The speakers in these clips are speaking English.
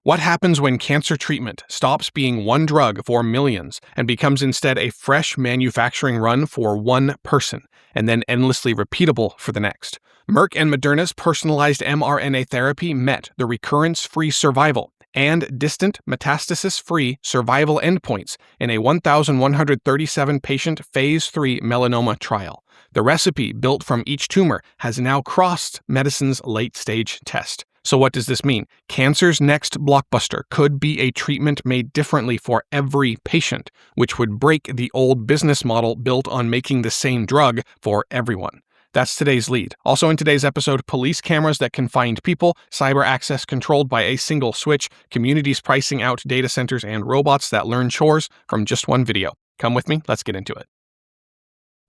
What happens when cancer treatment stops being one drug for millions and becomes instead a fresh manufacturing run for one person, and then endlessly repeatable for the next? Merck and Moderna's personalized mRNA therapy met the recurrence-free survival and distant metastasis-free survival endpoints in a 1,137-patient Phase 3 melanoma trial. The recipe built from each tumor has now crossed medicine's late-stage test. So what does this mean? Cancer's next blockbuster could be a treatment made differently for every patient, which would break the old business model built on making the same drug for everyone. That's today's lead. Also in today's episode, police cameras that can find people, cyber access controlled by a single switch, communities pricing out data centers, and robots that learn chores from just one video. Come with me, let's get into it.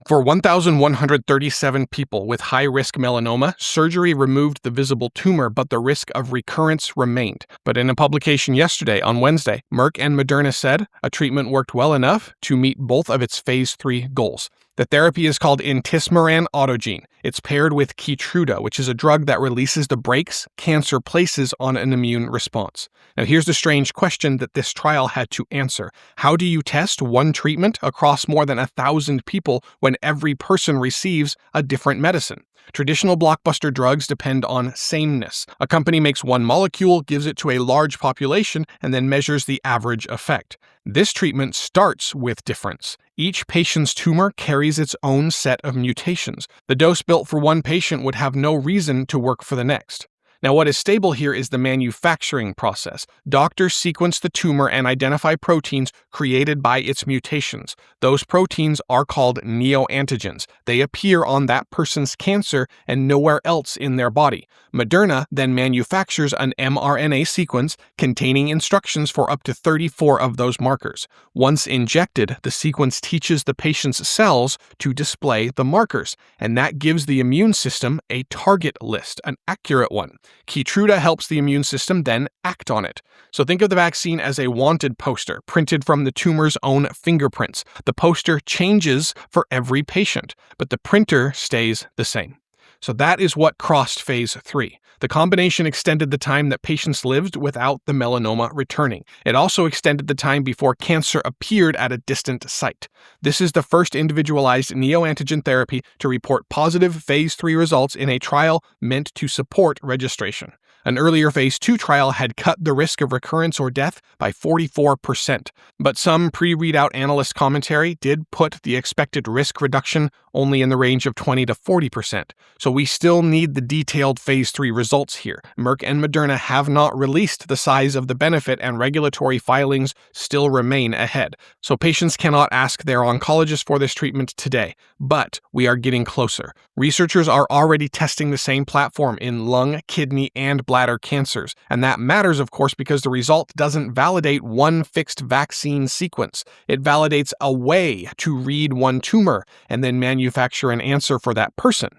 For 1,137 people with high-risk melanoma, surgery removed the visible tumor, but the risk of recurrence remained. But in a publication yesterday, on Wednesday, Merck and Moderna said a treatment worked well enough to meet both of its Phase 3 goals. The therapy is called intismeran autogene. It's paired with Keytruda, which is a drug that releases the brakes cancer places on an immune response. Now here's the strange question that this trial had to answer. How do you test one treatment across more than 1,000 people when every person receives a different medicine? Traditional blockbuster drugs depend on sameness. A company makes one molecule, gives it to a large population, and then measures the average effect. This treatment starts with difference. Each patient's tumor carries its own set of mutations. The dose built for one patient would have no reason to work for the next. Now, what is stable here is the manufacturing process. Doctors sequence the tumor and identify proteins created by its mutations. Those proteins are called neoantigens. They appear on that person's cancer and nowhere else in their body. Moderna then manufactures an mRNA sequence containing instructions for up to 34 of those markers. Once injected, the sequence teaches the patient's cells to display the markers, and that gives the immune system a target list, an accurate one. Keytruda helps the immune system then act on it. So think of the vaccine as a wanted poster printed from the tumor's own fingerprints. The poster changes for every patient, but the printer stays the same. So that is what crossed Phase 3. The combination extended the time that patients lived without the melanoma returning. It also extended the time before cancer appeared at a distant site. This is the first individualized neoantigen therapy to report positive Phase 3 results in a trial meant to support registration. An earlier Phase 2 trial had cut the risk of recurrence or death by 44%, but some pre-readout analyst commentary did put the expected risk reduction only in the range of 20 to 40%. So we still need the detailed Phase 3 results here. Merck and Moderna have not released the size of the benefit, and regulatory filings still remain ahead. So patients cannot ask their oncologist for this treatment today, but we are getting closer. Researchers are already testing the same platform in lung, kidney, and bladder cancers, and that matters, of course, because the result doesn't validate one fixed vaccine sequence. It validates a way to read one tumor and then manufacture an answer for that person.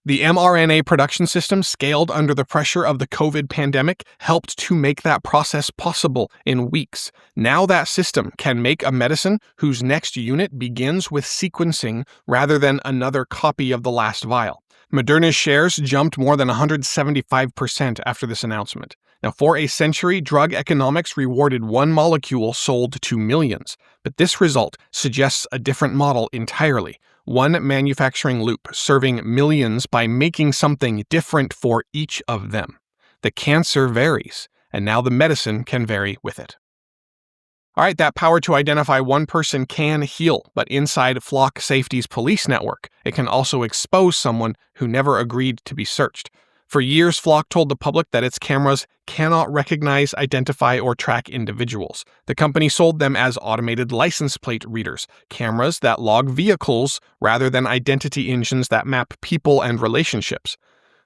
The mRNA production system, scaled under the pressure of the COVID pandemic, helped to make that process possible in weeks. Now that system can make a medicine whose next unit begins with sequencing rather than another copy of the last vial. Moderna's shares jumped more than 175% after this announcement. Now, for a century, drug economics rewarded one molecule sold to millions. But this result suggests a different model entirely. One manufacturing loop serving millions by making something different for each of them. The cancer varies, and now the medicine can vary with it. All right, that power to identify one person can heal, but inside Flock Safety's police network, it can also expose someone who never agreed to be searched. For years, Flock told the public that its cameras cannot recognize, identify, or track individuals. The company sold them as automated license plate readers, cameras that log vehicles rather than identity engines that map people and relationships.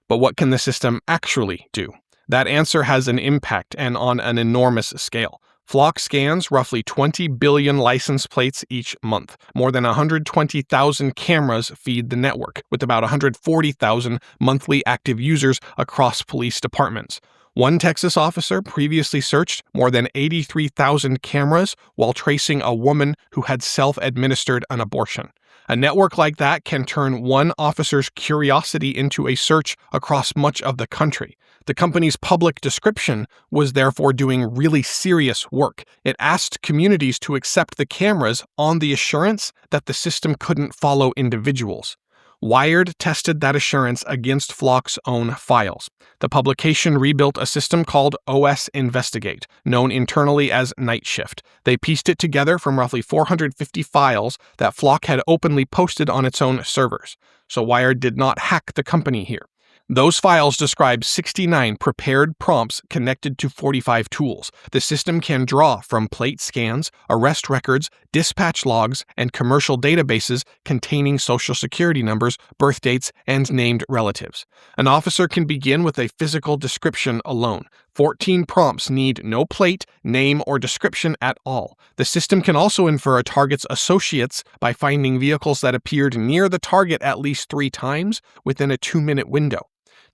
But what can the system actually do? That answer has an impact, and on an enormous scale. Flock scans roughly 20 billion license plates each month. More than 120,000 cameras feed the network, with about 140,000 monthly active users across police departments. One Texas officer previously searched more than 83,000 cameras while tracing a woman who had self-administered an abortion. A network like that can turn one officer's curiosity into a search across much of the country. The company's public description was therefore doing really serious work. It asked communities to accept the cameras on the assurance that the system couldn't follow individuals. Wired tested that assurance against Flock's own files. The publication rebuilt a system called OS Investigate, known internally as Night Shift. They pieced it together from roughly 450 files that Flock had openly posted on its own servers. So Wired did not hack the company here. Those files describe 69 prepared prompts connected to 45 tools. The system can draw from plate scans, arrest records, dispatch logs, and commercial databases containing social security numbers, birth dates, and named relatives. An officer can begin with a physical description alone. 14 prompts need no plate, name, or description at all. The system can also infer a target's associates by finding vehicles that appeared near the target at least 3 times within a 2-minute window.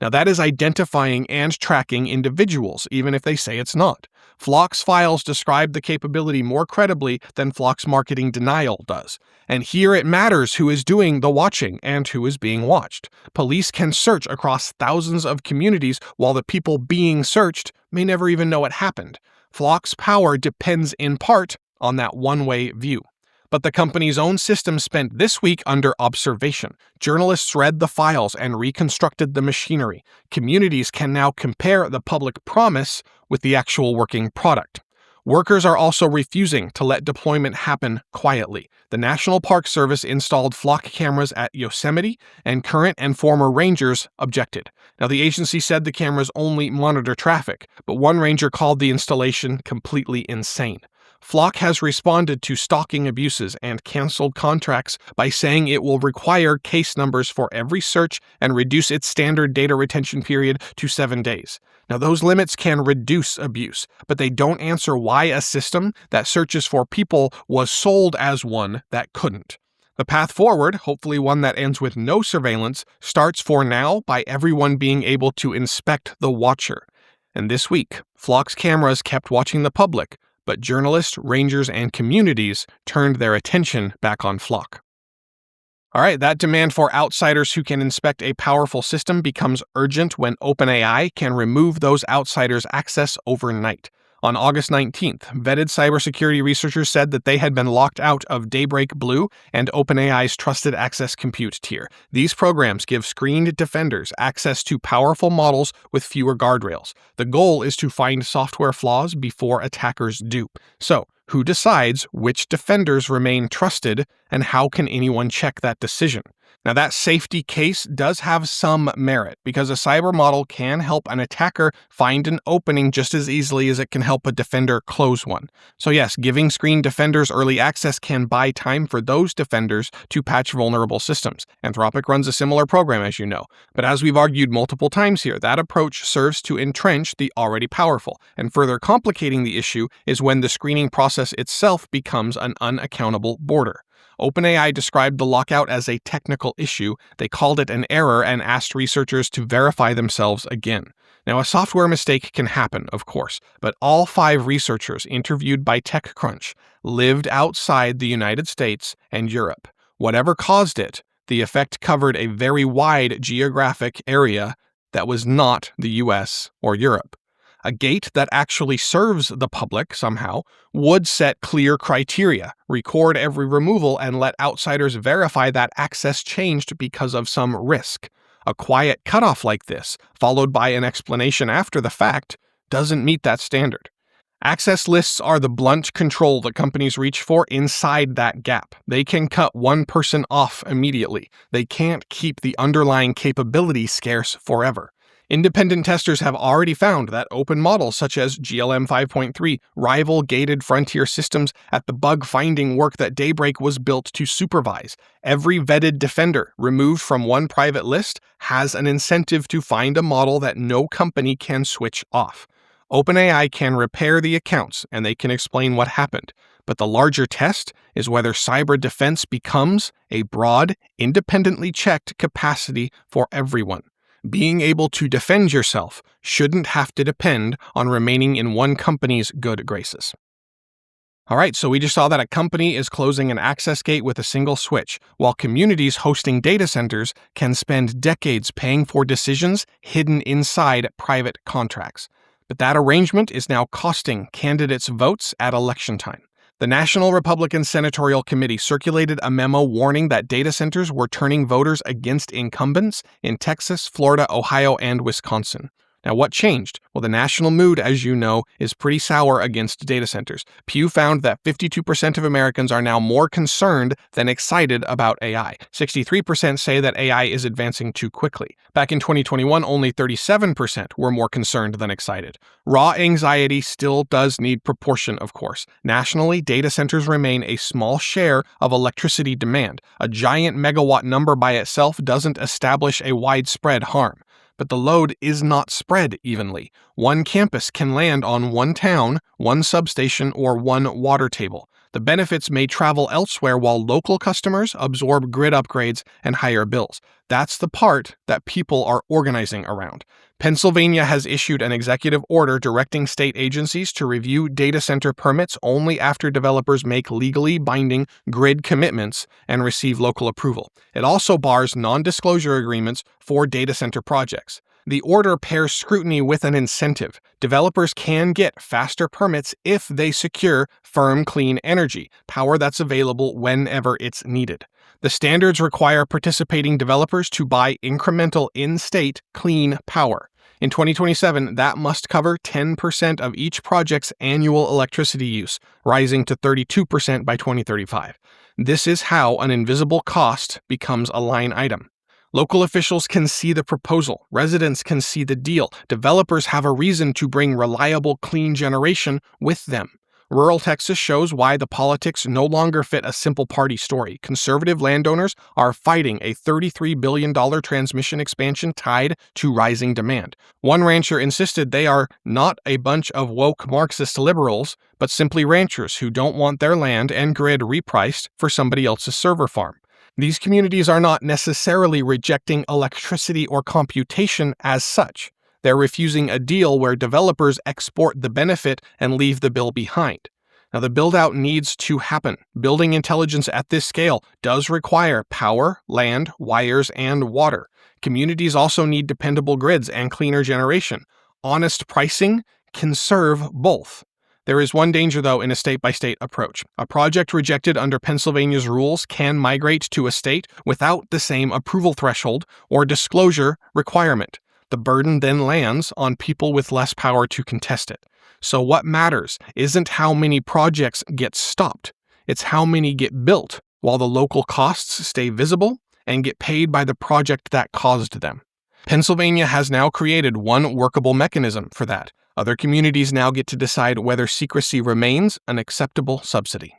Now that is identifying and tracking individuals, even if they say it's not. Flock's files describe the capability more credibly than Flock's marketing denial does. And here it matters who is doing the watching and who is being watched. Police can search across thousands of communities while the people being searched may never even know it happened. Flock's power depends in part on that one-way view. But the company's own system spent this week under observation. Journalists read the files and reconstructed the machinery. Communities can now compare the public promise with the actual working product. Workers are also refusing to let deployment happen quietly. The National Park Service installed Flock cameras at Yosemite, and current and former rangers objected. Now, the agency said the cameras only monitor traffic, but one ranger called the installation completely insane. Flock has responded to stalking abuses and canceled contracts by saying it will require case numbers for every search and reduce its standard data retention period to 7 days. Now, those limits can reduce abuse, but they don't answer why a system that searches for people was sold as one that couldn't. The path forward, hopefully one that ends with no surveillance, starts for now by everyone being able to inspect the watcher. And this week, Flock's cameras kept watching the public, but journalists, rangers, and communities turned their attention back on Flock. All right, that demand for outsiders who can inspect a powerful system becomes urgent when OpenAI can remove those outsiders' access overnight. On August 19th, vetted cybersecurity researchers said that they had been locked out of Daybreak Blue and OpenAI's Trusted Access Compute tier. These programs give screened defenders access to powerful models with fewer guardrails. The goal is to find software flaws before attackers do. So, who decides which defenders remain trusted, and how can anyone check that decision? Now, that safety case does have some merit because a cyber model can help an attacker find an opening just as easily as it can help a defender close one. So yes, giving screen defenders early access can buy time for those defenders to patch vulnerable systems. Anthropic runs a similar program, as you know. But as we've argued multiple times here, that approach serves to entrench the already powerful. And further complicating the issue is when the screening process itself becomes an unaccountable border. OpenAI described the lockout as a technical issue. They called it an error and asked researchers to verify themselves again. Now, a software mistake can happen, of course, but all 5 researchers interviewed by TechCrunch lived outside the United States and Europe. Whatever caused it, the effect covered a very wide geographic area that was not the US or Europe. A gate that actually serves the public somehow would set clear criteria, record every removal, and let outsiders verify that access changed because of some risk. A quiet cutoff like this, followed by an explanation after the fact, doesn't meet that standard. Access lists are the blunt control that companies reach for inside that gap. They can cut one person off immediately. They can't keep the underlying capability scarce forever. Independent testers have already found that open models such as GLM 5.3 rival gated frontier systems at the bug-finding work that Daybreak was built to supervise. Every vetted defender removed from one private list has an incentive to find a model that no company can switch off. OpenAI can repair the accounts and they can explain what happened, but the larger test is whether cyber defense becomes a broad, independently checked capacity for everyone. Being able to defend yourself shouldn't have to depend on remaining in one company's good graces. All right, so we just saw that a company is closing an access gate with a single switch, while communities hosting data centers can spend decades paying for decisions hidden inside private contracts. But that arrangement is now costing candidates votes at election time. The National Republican Senatorial Committee circulated a memo warning that data centers were turning voters against incumbents in Texas, Florida, Ohio, and Wisconsin. Now, what changed? Well, the national mood, as you know, is pretty sour against data centers. Pew found that 52% of Americans are now more concerned than excited about AI. 63% say that AI is advancing too quickly. Back in 2021, only 37% were more concerned than excited. Raw anxiety still does need proportion, of course. Nationally, data centers remain a small share of electricity demand. A giant megawatt number by itself doesn't establish a widespread harm. But the load is not spread evenly. One campus can land on one town, one substation, or one water table. The benefits may travel elsewhere while local customers absorb grid upgrades and higher bills. That's the part that people are organizing around. Pennsylvania has issued an executive order directing state agencies to review data center permits only after developers make legally binding grid commitments and receive local approval. It also bars non-disclosure agreements for data center projects. The order pairs scrutiny with an incentive. Developers can get faster permits if they secure firm, clean energy, power that's available whenever it's needed. The standards require participating developers to buy incremental in-state clean power. In 2027, that must cover 10% of each project's annual electricity use, rising to 32% by 2035. This is how an invisible cost becomes a line item. Local officials can see the proposal, residents can see the deal, developers have a reason to bring reliable, clean generation with them. Rural Texas shows why the politics no longer fit a simple party story. Conservative landowners are fighting a $33 billion transmission expansion tied to rising demand. One rancher insisted they are not a bunch of woke Marxist liberals, but simply ranchers who don't want their land and grid repriced for somebody else's server farm. These communities are not necessarily rejecting electricity or computation as such. They're refusing a deal where developers export the benefit and leave the bill behind. Now, the build-out needs to happen. Building intelligence at this scale does require power, land, wires, and water. Communities also need dependable grids and cleaner generation. Honest pricing can serve both. There is one danger, though, in a state-by-state approach. A project rejected under Pennsylvania's rules can migrate to a state without the same approval threshold or disclosure requirement. The burden then lands on people with less power to contest it. So what matters isn't how many projects get stopped. It's how many get built while the local costs stay visible and get paid by the project that caused them. Pennsylvania has now created one workable mechanism for that. Other communities now get to decide whether secrecy remains an acceptable subsidy.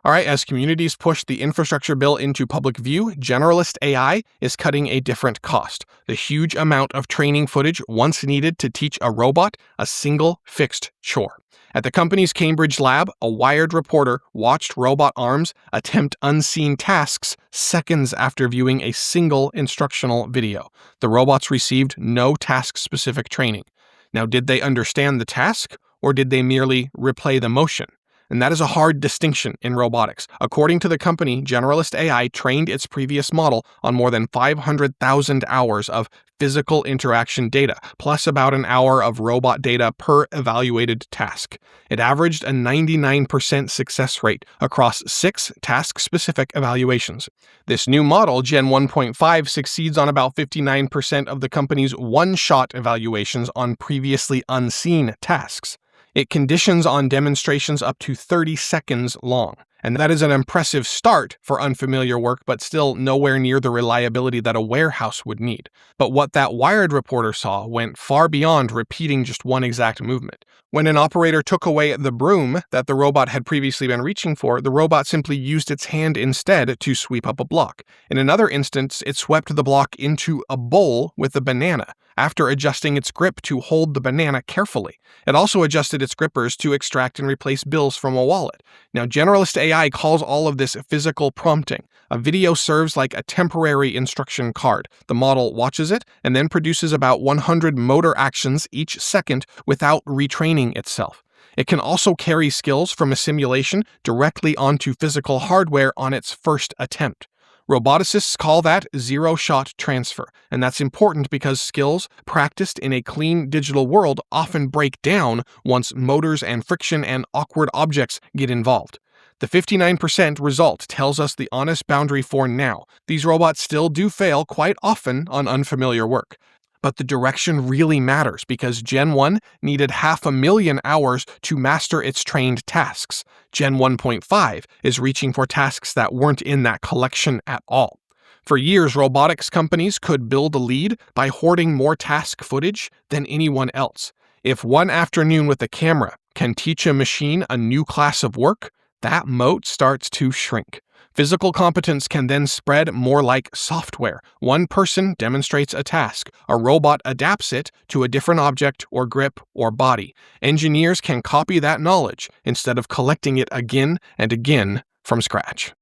All right, as communities push the infrastructure bill into public view, Generalist AI is cutting a different cost: the huge amount of training footage once needed to teach a robot a single fixed chore. At the company's Cambridge lab, a Wired reporter watched robot arms attempt unseen tasks seconds after viewing a single instructional video. The robots received no task-specific training. Now, did they understand the task, or did they merely replay the motion? And that is a hard distinction in robotics. According to the company, Generalist AI trained its previous model on more than 500,000 hours of physical interaction data, plus about an hour of robot data per evaluated task. It averaged a 99% success rate across 6 task-specific evaluations. This new model, Gen 1.5, succeeds on about 59% of the company's one-shot evaluations on previously unseen tasks. It conditions on demonstrations up to 30 seconds long. And that is an impressive start for unfamiliar work, but still nowhere near the reliability that a warehouse would need. But what that Wired reporter saw went far beyond repeating just one exact movement. When an operator took away the broom that the robot had previously been reaching for, the robot simply used its hand instead to sweep up a block. In another instance, it swept the block into a bowl with a banana, after adjusting its grip to hold the banana carefully. It also adjusted its grippers to extract and replace bills from a wallet. Now, Generalist AI calls all of this physical prompting. A video serves like a temporary instruction card. The model watches it and then produces about 100 motor actions each second without retraining itself. It can also carry skills from a simulation directly onto physical hardware on its first attempt. Roboticists call that zero-shot transfer, and that's important because skills practiced in a clean digital world often break down once motors and friction and awkward objects get involved. The 59% result tells us the honest boundary for now. These robots still do fail quite often on unfamiliar work. But the direction really matters because Gen 1 needed 500,000 hours to master its trained tasks. Gen 1.5 is reaching for tasks that weren't in that collection at all. For years, robotics companies could build a lead by hoarding more task footage than anyone else. If one afternoon with a camera can teach a machine a new class of work, that moat starts to shrink. Physical competence can then spread more like software. One person demonstrates a task. A robot adapts it to a different object or grip or body. Engineers can copy that knowledge instead of collecting it again and again from scratch.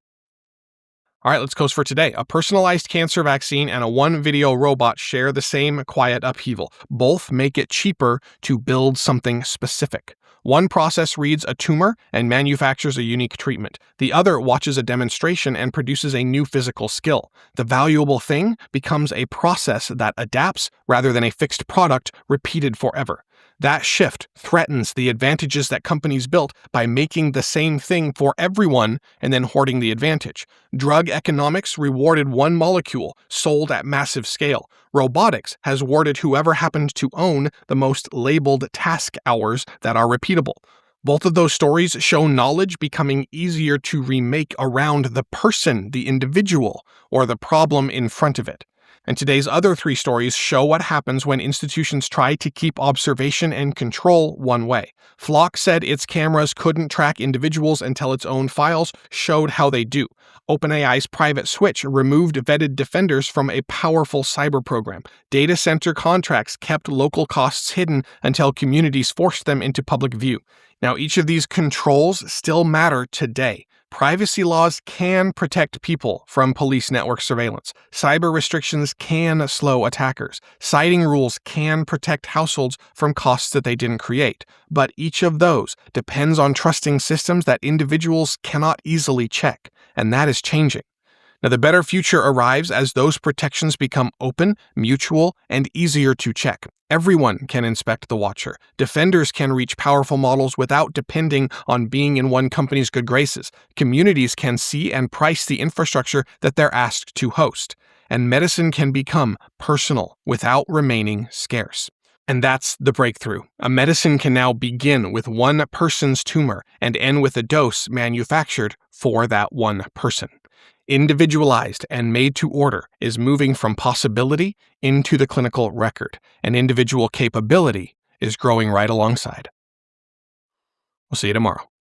All right, let's close for today. A personalized cancer vaccine and a one-video robot share the same quiet upheaval. Both make it cheaper to build something specific. One process reads a tumor and manufactures a unique treatment. The other watches a demonstration and produces a new physical skill. The valuable thing becomes a process that adapts rather than a fixed product repeated forever. That shift threatens the advantages that companies built by making the same thing for everyone and then hoarding the advantage. Drug economics rewarded one molecule sold at massive scale. Robotics has rewarded whoever happened to own the most labeled task hours that are repeatable. Both of those stories show knowledge becoming easier to remake around the person, the individual, or the problem in front of it. And today's other three stories show what happens when institutions try to keep observation and control one way. Flock said its cameras couldn't track individuals until its own files showed how they do. OpenAI's private switch removed vetted defenders from a powerful cyber program. Data center contracts kept local costs hidden until communities forced them into public view. Now, each of these controls still matter today. Privacy laws can protect people from police network surveillance. Cyber restrictions can slow attackers. Citing rules can protect households from costs that they didn't create. But each of those depends on trusting systems that individuals cannot easily check, and that is changing. Now, the better future arrives as those protections become open, mutual, and easier to check. Everyone can inspect the watcher. Defenders can reach powerful models without depending on being in one company's good graces. Communities can see and price the infrastructure that they're asked to host. And medicine can become personal without remaining scarce. And that's the breakthrough. A medicine can now begin with one person's tumor and end with a dose manufactured for that one person. Individualized and made to order is moving from possibility into the clinical record, and individual capability is growing right alongside. We'll see you tomorrow.